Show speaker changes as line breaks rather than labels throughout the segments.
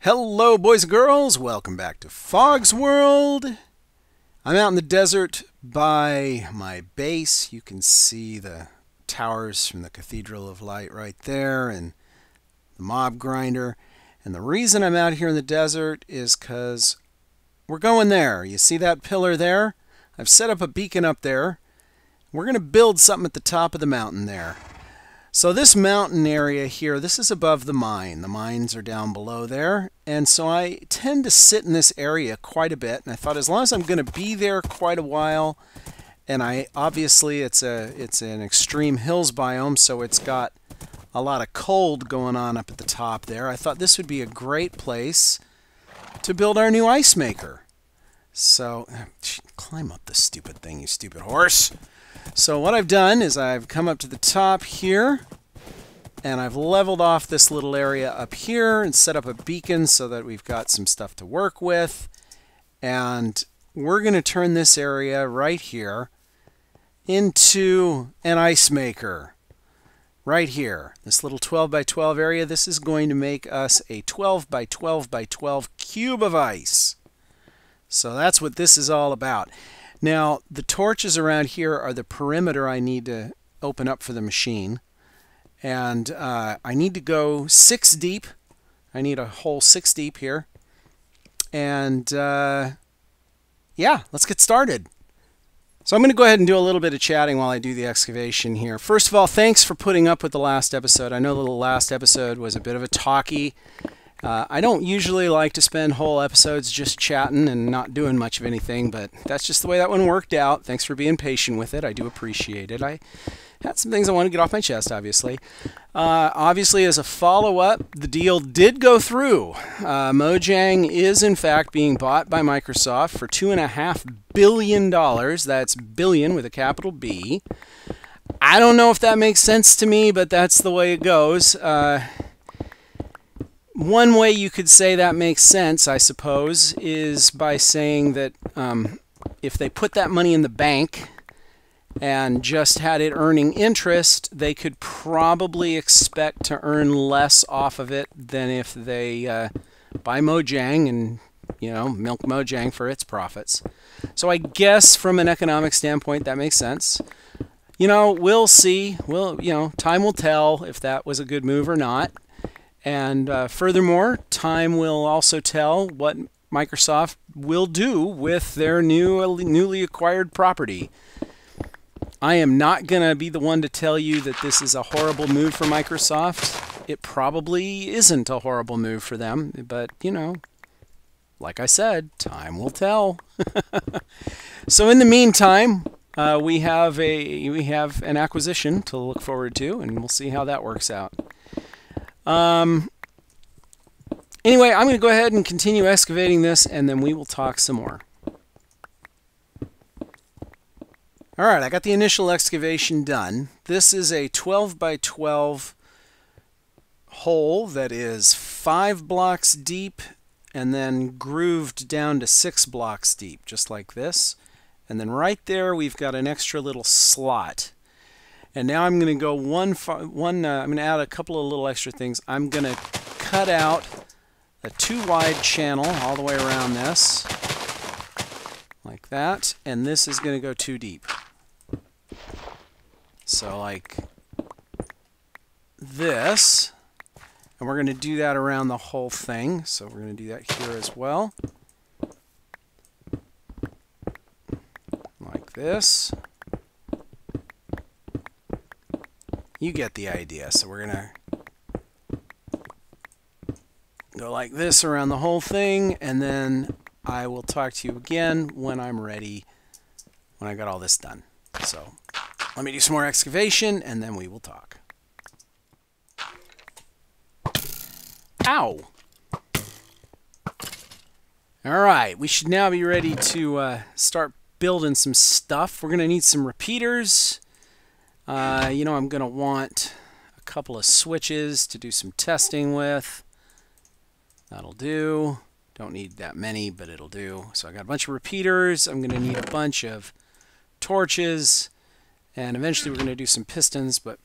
Hello boys and girls, welcome back to Fog's World. I'm out in the desert by my base. You can see the towers from the Cathedral of Light right there and the mob grinder. And the reason I'm out here in the desert is because we're going there. You see that pillar there? I've set up a beacon up there. We're going to build something at the top of the mountain there. So this mountain area here, this is above the mine. The mines are down below there. And so I tend to sit in this area quite a bit. And I thought as long as I'm going to be there quite a while, and obviously it's an extreme hills biome, so it's got a lot of cold going on up at the top there. I thought this would be a great place to build our new ice maker. So, climb up the stupid thing, you stupid horse. So what I've done is I've come up to the top here and I've leveled off this little area up here and set up a beacon so that we've got some stuff to work with. And we're going to turn this area right here into an ice maker. Right here. This little 12 by 12 area, this is going to make us a 12 by 12 by 12 cube of ice. So that's what this is all about. Now, the torches around here are the perimeter I need to open up for the machine. And I need to go 6 deep. I need a hole 6 deep here. And yeah, let's get started. So I'm going to go ahead and do a little bit of chatting while I do the excavation here. First of all, thanks for putting up with the last episode. I know the last episode was a bit of a talkie. I don't usually like to spend whole episodes just chatting and not doing much of anything, but that's just the way that one worked out. Thanks for being patient with it. I do appreciate it. I had some things I want to get off my chest, obviously. Obviously, as a follow-up, the deal did go through. Mojang is, in fact, being bought by Microsoft for $2.5 billion. That's billion with a capital B. I don't know if that makes sense to me, but that's the way it goes. One way you could say that makes sense, I suppose, is by saying that if they put that money in the bank and just had it earning interest, they could probably expect to earn less off of it than if they buy Mojang and, you know, milk Mojang for its profits. So I guess from an economic standpoint, that makes sense. You know, we'll see. Time will tell if that was a good move or not. And furthermore, time will also tell what Microsoft will do with their newly acquired property. I am not going to be the one to tell you that this is a horrible move for Microsoft. It probably isn't a horrible move for them, but, you know, like I said, time will tell. So in the meantime, we have an acquisition to look forward to, and we'll see how that works out. Anyway, I'm going to go ahead and continue excavating this, and then we will talk some more. All right, I got the initial excavation done. This is a 12 by 12 hole that is 5 blocks deep and then grooved down to 6 blocks deep, just like this. And then right there, we've got an extra little slot. And now I'm going to go I'm going to add a couple of little extra things. I'm going to cut out a 2 wide channel all the way around this, like that, and this is going to go 2 deep. So like this, and we're going to do that around the whole thing. So we're going to do that here as well, like this. You get the idea. So we're going to go like this around the whole thing, and then I will talk to you again when I'm ready, when I got all this done. So let me do some more excavation, and then we will talk. Ow! All right, we should now be ready to start building some stuff. We're going to need some repeaters. You know, I'm going to want a couple of switches to do some testing with. That'll do. Don't need that many, but it'll do. So I got a bunch of repeaters. I'm going to need a bunch of torches. And eventually we're going to do some pistons. But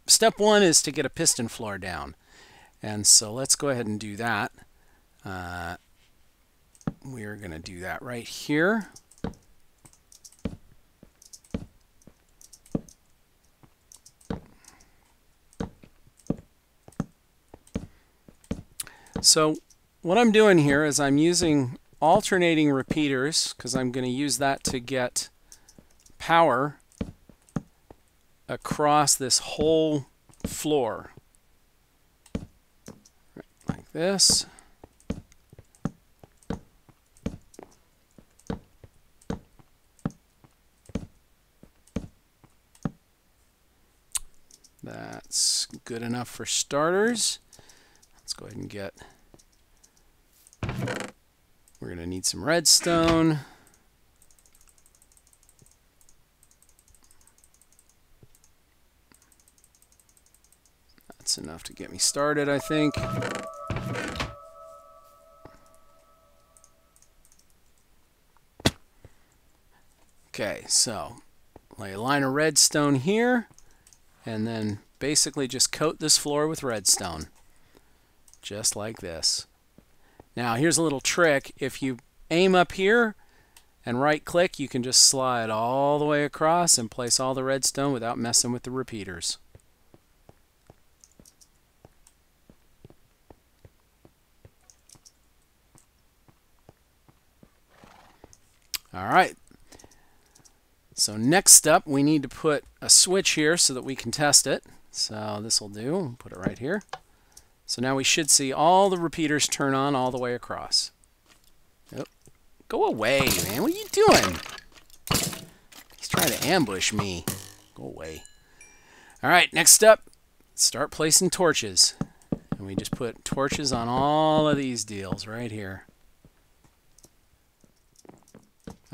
step one is to get a piston floor down. And so let's go ahead and do that. We're going to do that right here. So what I'm doing here is I'm using alternating repeaters because I'm going to use that to get power across this whole floor. Like this. That's good enough for starters. Let's go ahead and get, we're going to need some redstone. That's enough to get me started, I think. Okay, so lay a line of redstone here, and then basically just coat this floor with redstone. Just like this. Now here's a little trick. If you aim up here and right click, you can just slide all the way across and place all the redstone without messing with the repeaters. Alright, so next up we need to put a switch here so that we can test it. So this will do. Put it right here. So now we should see all the repeaters turn on all the way across. Yep. Go away, man. What are you doing? He's trying to ambush me. Go away. Alright, next up, start placing torches. And we just put torches on all of these deals right here.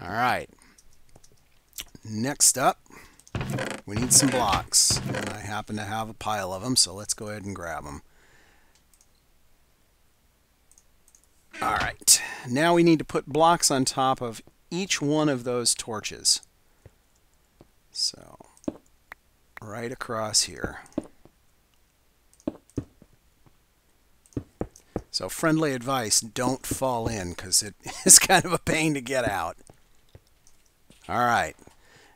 Alright. Next up, we need some blocks. And I happen to have a pile of them, so let's go ahead and grab them. Alright, now we need to put blocks on top of each one of those torches. So, right across here. So, friendly advice, don't fall in, because it is kind of a pain to get out. Alright,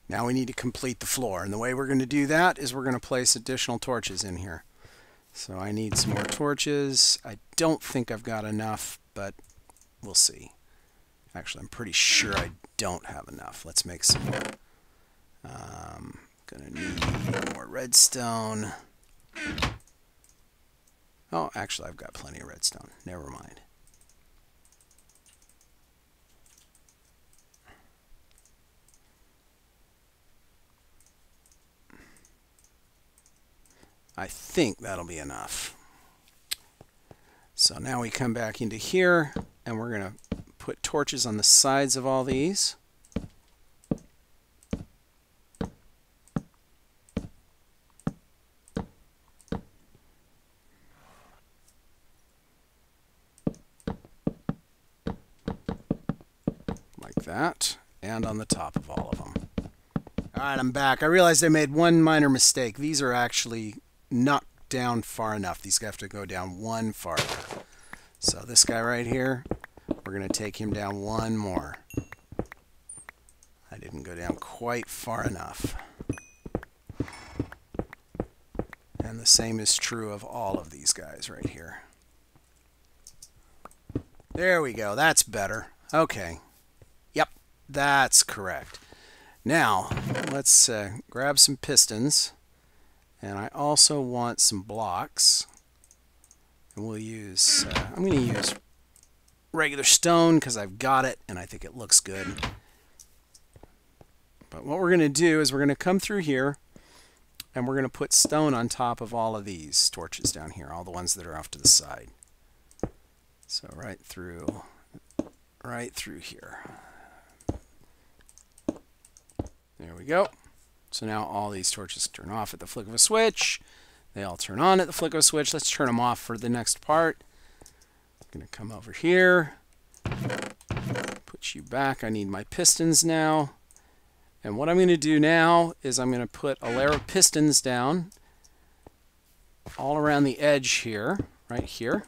now we need to complete the floor. And the way we're going to do that is we're going to place additional torches in here. So I need some more torches. I don't think I've got enough, but we'll see. Actually, I'm pretty sure I don't have enough. Let's make some more. Gonna need more redstone. Oh, actually, I've got plenty of redstone. Never mind. I think that'll be enough. So now we come back into here, and we're going to put torches on the sides of all these. Like that, and on the top of all of them. Alright, I'm back. I realized I made one minor mistake. These are actually not down far enough. These have to go down one farther. So this guy right here, we're going to take him down one more. I didn't go down quite far enough. And the same is true of all of these guys right here. There we go. That's better. Okay. Yep, that's correct. Now, let's grab some pistons. And I also want some blocks. And we'll use, I'm going to use regular stone because I've got it and I think it looks good. But what we're going to do is we're going to come through here and we're going to put stone on top of all of these torches down here, all the ones that are off to the side. So right through here. There we go. So now all these torches turn off at the flick of a switch. They all turn on at the flick of a switch. Let's turn them off for the next part. I'm going to come over here. Put you back. I need my pistons now. And what I'm going to do now is I'm going to put a layer of pistons down all around the edge here, right here.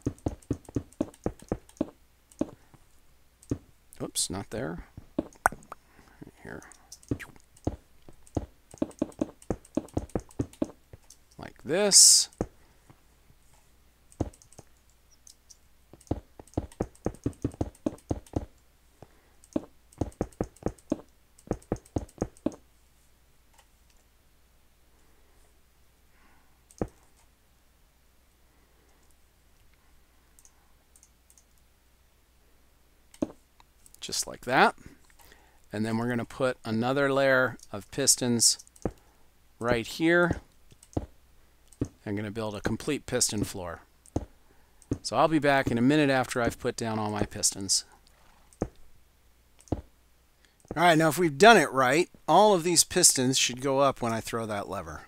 Oops, not there. Here. Like this. Just like that. And then we're going to put another layer of pistons right here. I'm going to build a complete piston floor. So I'll be back in a minute after I've put down all my pistons. Alright, now if we've done it right, all of these pistons should go up when I throw that lever.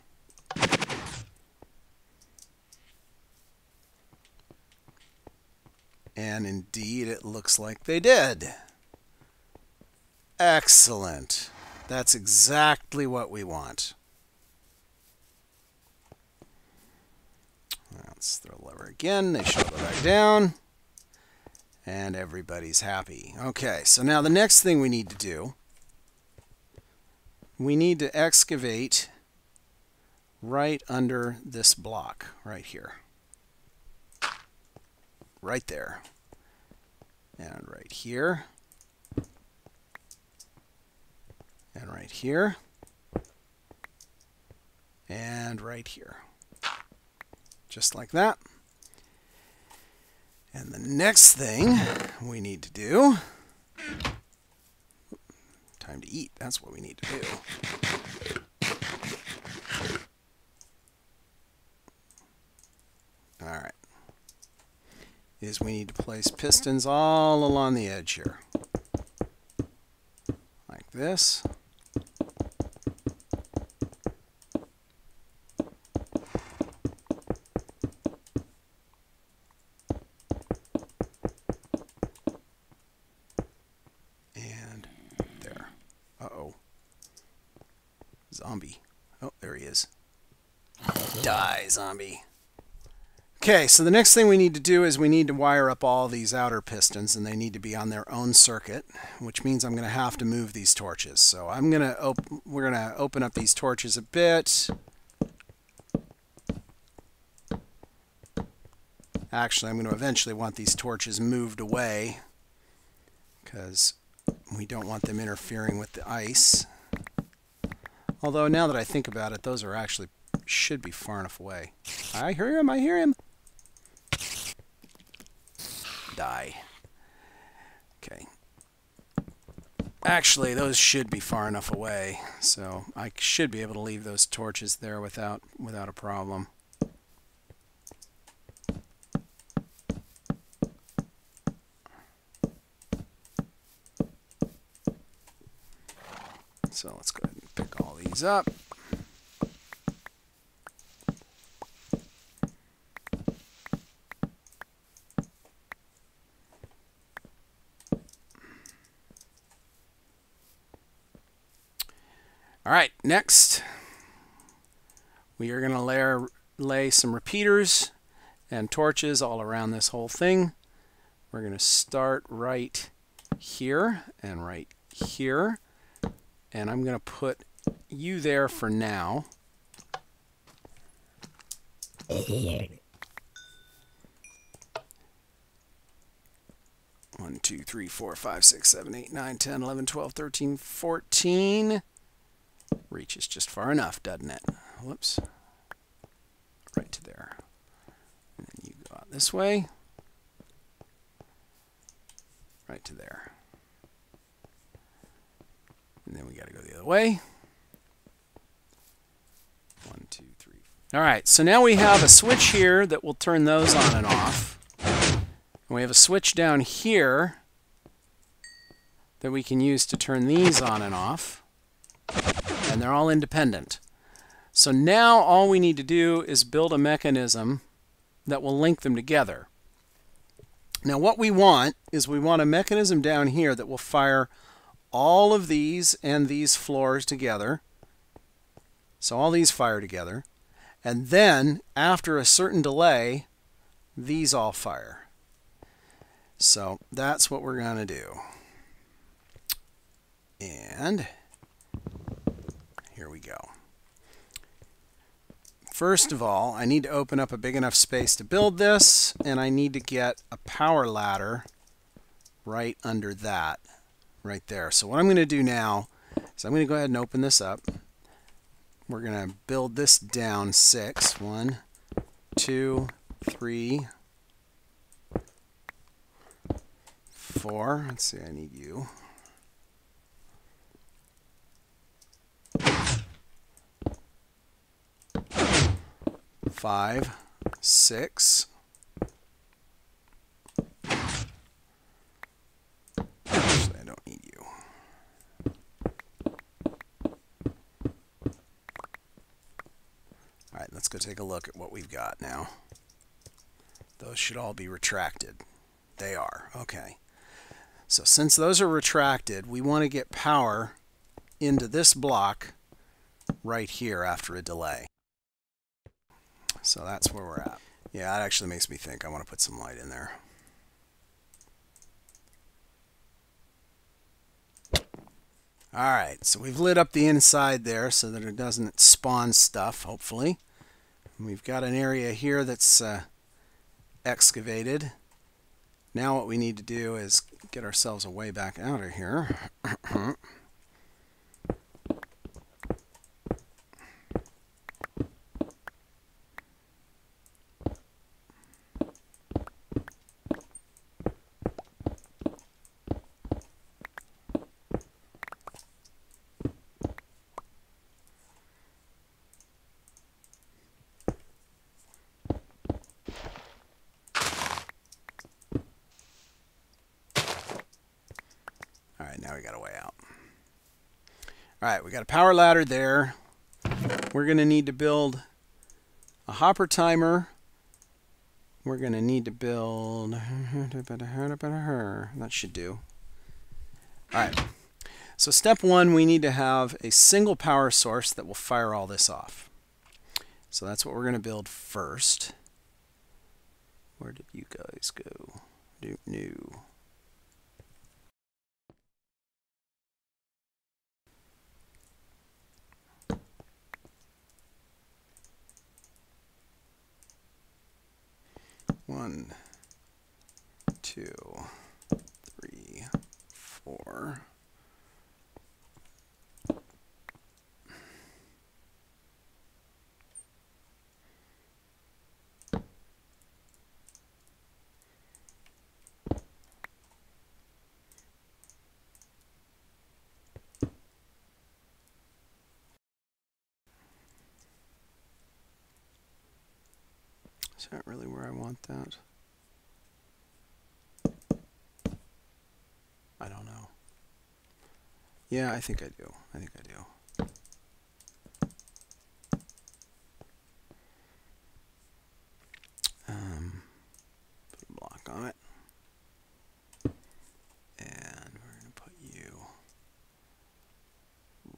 And indeed, it looks like they did. Excellent. That's exactly what we want. Let's throw the lever again. They should go back down. And everybody's happy. Okay, so now the next thing we need to do, we need to excavate right under this block right here. Right there. And right here. And right here. And right here. Just like that. And the next thing we need to do, time to eat, that's what we need to do. Alright. Is we need to place pistons all along the edge here. Like this. And there. Uh-oh. Zombie. Oh, there he is. Die, zombie. Okay, so the next thing we need to do is we need to wire up all these outer pistons, and they need to be on their own circuit, which means I'm going to have to move these torches. So we're going to open up these torches a bit. Actually, I'm going to eventually want these torches moved away because we don't want them interfering with the ice. Although now that I think about it, those are actually should be far enough away. I hear him, I hear him. Die. Okay. Actually, those should be far enough away, so I should be able to leave those torches there without a problem. So let's go ahead and pick all these up. All right, next we are going to lay some repeaters and torches all around this whole thing. We're going to start right here and right here, and I'm going to put you there for now. 1, 2, 3, 4, 5, 6, 7, 8, 9, 10, 11, 12, 13, 14. Reaches just far enough, doesn't it? Whoops. Right to there. And then you go out this way. Right to there. And then we got to go the other way. 1, 2, 3. All right, so now we have a switch here that will turn those on and off. And we have a switch down here that we can use to turn these on and off. And they're all independent. So now all we need to do is build a mechanism that will link them together. Now what we want is we want a mechanism down here that will fire all of these and these floors together. So all these fire together. And then after a certain delay, these all fire. So that's what we're going to do. And here we go. First of all, I need to open up a big enough space to build this, and I need to get a power ladder right under that, right there. So what I'm going to do now is I'm going to go ahead and open this up. We're going to build this down 6. 1, 2, 3, 4. Let's see, I need you. 5, 6. Actually, I don't need you. All right, let's go take a look at what we've got now. Those should all be retracted. They are. Okay. So since those are retracted, we want to get power into this block right here after a delay. So that's where we're at. Yeah, that actually makes me think I want to put some light in there. All right, so we've lit up the inside there so that it doesn't spawn stuff, hopefully. And we've got an area here that's excavated. Now what we need to do is get ourselves a way back out of here. All right, now we got a way out. All right, we got a power ladder there. We're going to need to build a hopper timer. We're going to need to build... That should do. All right, so step 1, we need to have a single power source that will fire all this off. So that's what we're going to build first. Where did you guys go? New. One, 2, 3, 4. Is that really where I want that? I don't know. Yeah, I think I do. I think I do. Put a block on it. And we're going to put you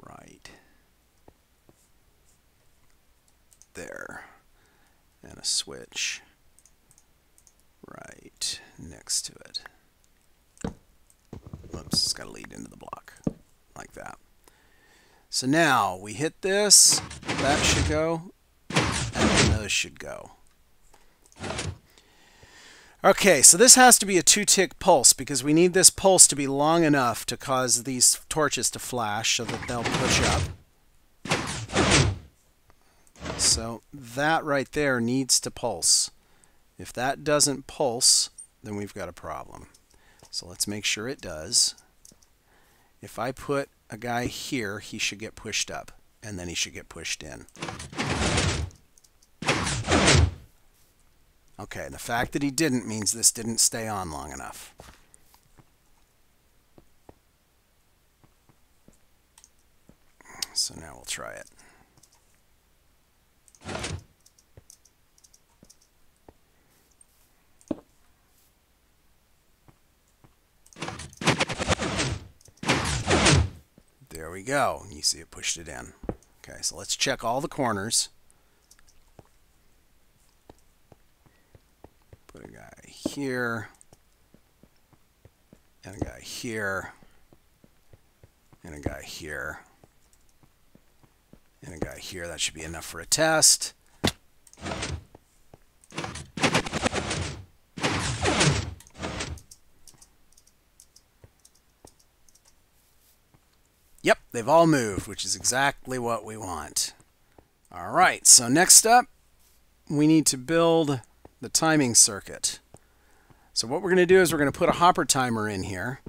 right there. And a switch right next to it. Whoops, it's got to lead into the block like that. So now we hit this, that should go, and then those should go. Okay, so this has to be a 2-tick pulse because we need this pulse to be long enough to cause these torches to flash so that they'll push up. So that right there needs to pulse. If that doesn't pulse, then we've got a problem. So let's make sure it does. If I put a guy here, he should get pushed up, and then he should get pushed in. Okay, the fact that he didn't means this didn't stay on long enough. So now we'll try it. There we go. You see it pushed it in. Okay, so let's check all the corners. Put a guy here, and a guy here, and a guy here, and a guy here. That should be enough for a test. Yep, they've all moved, which is exactly what we want. All right, so next up, we need to build the timing circuit. So what we're going to do is we're going to put a hopper timer in here.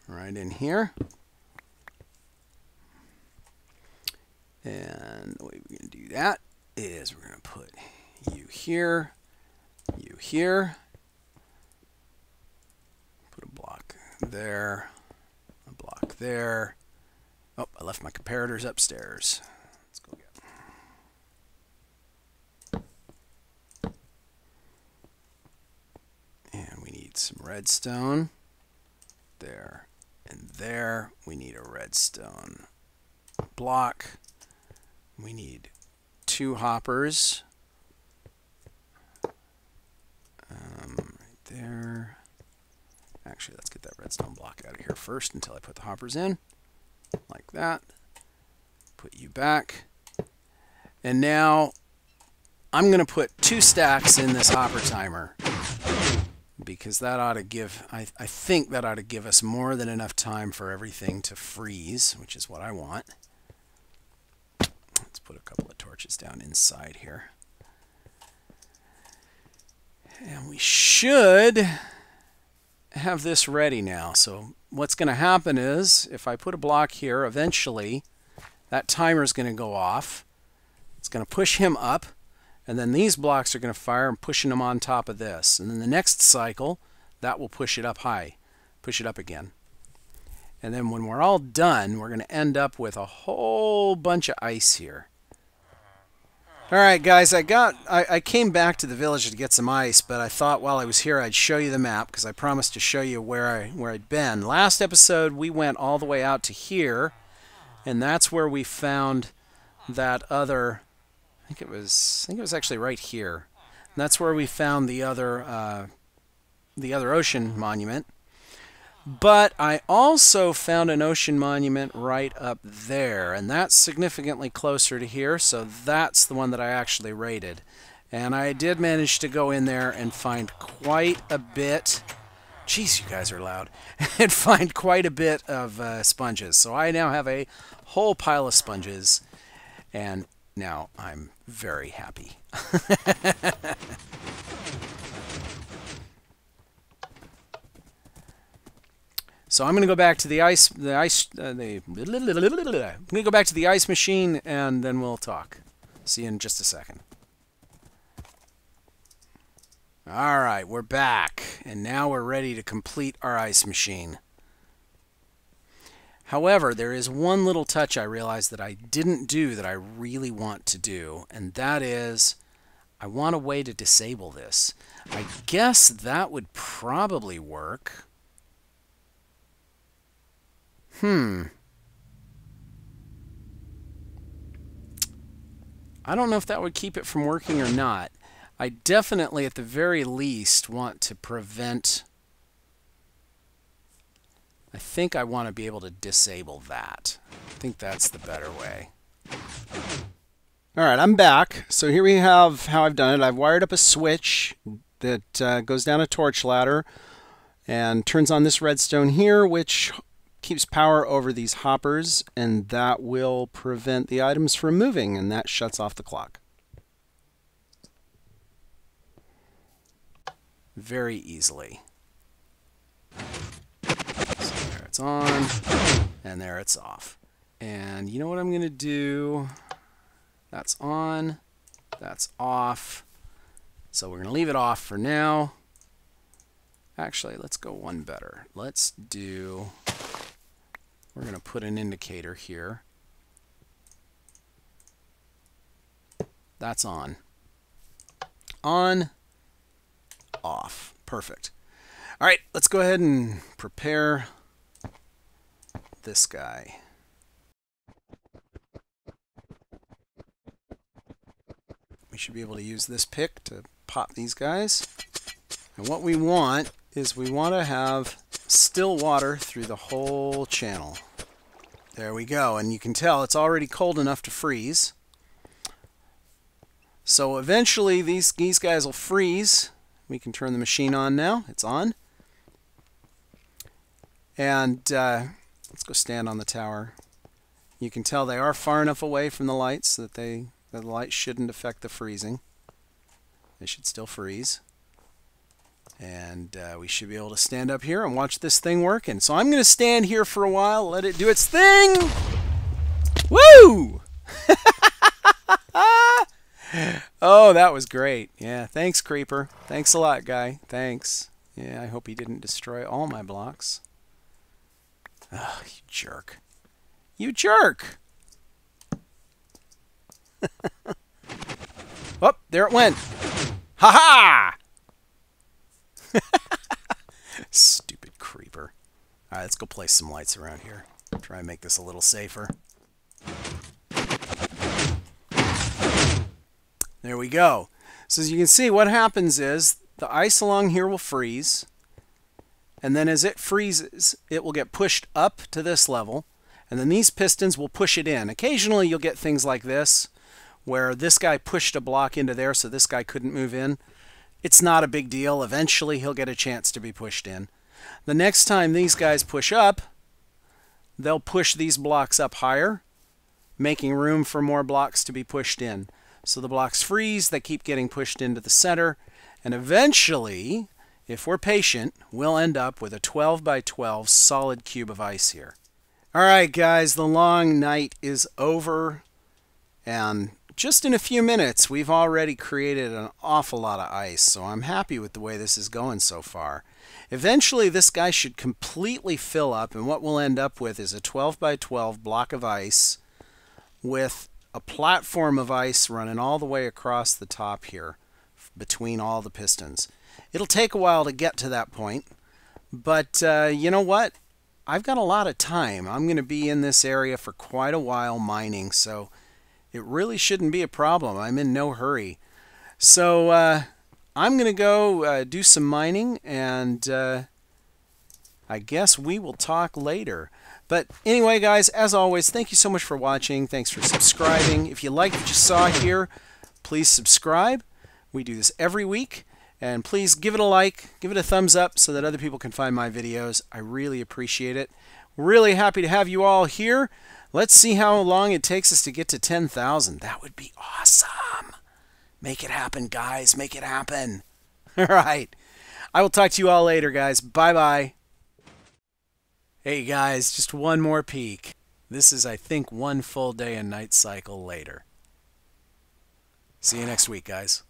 Right in here. And the way we're going to do that is we're going to put you here, you here. Put a block there, a block there. Oh, I left my comparators upstairs. Let's go get them. And we need some redstone. There and there. We need a redstone block. We need 2 hoppers. Right there. Actually, let's get that redstone block out of here first until I put the hoppers in. Like that. Put you back. And now I'm going to put 2 stacks in this hopper timer, because that ought to give, I think that ought to give us more than enough time for everything to freeze, which is what I want. Let's put a couple of torches down inside here. And we should have this ready now. So what's going to happen is, if I put a block here, eventually that timer is going to go off. It's going to push him up, and then these blocks are going to fire and pushing them on top of this. And then the next cycle, that will push it up high, push it up again. And then when we're all done, we're going to end up with a whole bunch of ice here. All right, guys, I came back to the village to get some ice, but I thought while I was here I'd show you the map, because I promised to show you where I'd been. Last episode we went all the way out to here, and that's where we found that other, I think it was actually right here. And that's where we found the other ocean monument. But I also found an ocean monument right up there, and that's significantly closer to here, so that's the one that I actually raided. And I did manage to go in there and find quite a bit, jeez, you guys are loud, and find quite a bit of sponges. So I now have a whole pile of sponges, and now I'm very happy. So I'm going to go back to the ice machine, and then we'll talk. See you in just a second. All right, we're back, and now we're ready to complete our ice machine. However, there is one little touch I realized that I didn't do that I really want to do, and that is I want a way to disable this. I guess that would probably work. I don't know if that would keep it from working or not. I definitely, at the very least, want to prevent... I think I want to be able to disable that. I think that's the better way. Alright, I'm back. So here we have how I've done it. I've wired up a switch that goes down a torch ladder and turns on this redstone here, which keeps power over these hoppers, and that will prevent the items from moving, and that shuts off the clock. Very easily. So there it's on, and there it's off. And you know what I'm going to do? That's on, that's off. So we're going to leave it off for now. Actually, let's go one better. Let's do... We're going to put an indicator here. That's on. On, off. Perfect. All right, let's go ahead and prepare this guy. We should be able to use this pick to pop these guys. And what we want is we want to have still water through the whole channel. There we go, and you can tell it's already cold enough to freeze. So eventually these guys will freeze. We can turn the machine on now. It's on. And let's go stand on the tower. You can tell they are far enough away from the lights that the light shouldn't affect the freezing. They should still freeze. And we should be able to stand up here and watch this thing working. So I'm going to stand here for a while, let it do its thing. Woo! Oh, that was great. Yeah, thanks, Creeper. Thanks a lot, guy. Thanks. Yeah, I hope he didn't destroy all my blocks. Oh, you jerk. You jerk! Oh, there it went. Ha-ha! Stupid creeper. Alright, let's go place some lights around here. Try and make this a little safer. There we go. So as you can see, what happens is the ice along here will freeze. And then as it freezes, it will get pushed up to this level. And then these pistons will push it in. Occasionally you'll get things like this, where this guy pushed a block into there so this guy couldn't move in. It's not a big deal. Eventually he'll get a chance to be pushed in. The next time these guys push up, they'll push these blocks up higher, making room for more blocks to be pushed in. So the blocks freeze, they keep getting pushed into the center, and eventually, if we're patient, we'll end up with a 12 by 12 solid cube of ice here. Alright guys, the long night is over, and just in a few minutes we've already created an awful lot of ice, so I'm happy with the way this is going so far. Eventually this guy should completely fill up, and what we'll end up with is a 12 by 12 block of ice with a platform of ice running all the way across the top here between all the pistons. It'll take a while to get to that point, but you know what? I've got a lot of time. I'm going to be in this area for quite a while mining, so it really shouldn't be a problem. I'm in no hurry. So I'm going to go do some mining, and I guess we will talk later. But anyway, guys, as always, thank you so much for watching. Thanks for subscribing. If you liked what you saw here, please subscribe. We do this every week. And please give it a like, give it a thumbs up so that other people can find my videos. I really appreciate it. Really happy to have you all here. Let's see how long it takes us to get to 10,000. That would be awesome. Make it happen, guys. Make it happen. All right. I will talk to you all later, guys. Bye-bye. Hey, guys, just one more peek. This is, I think, one full day and night cycle later. See you next week, guys.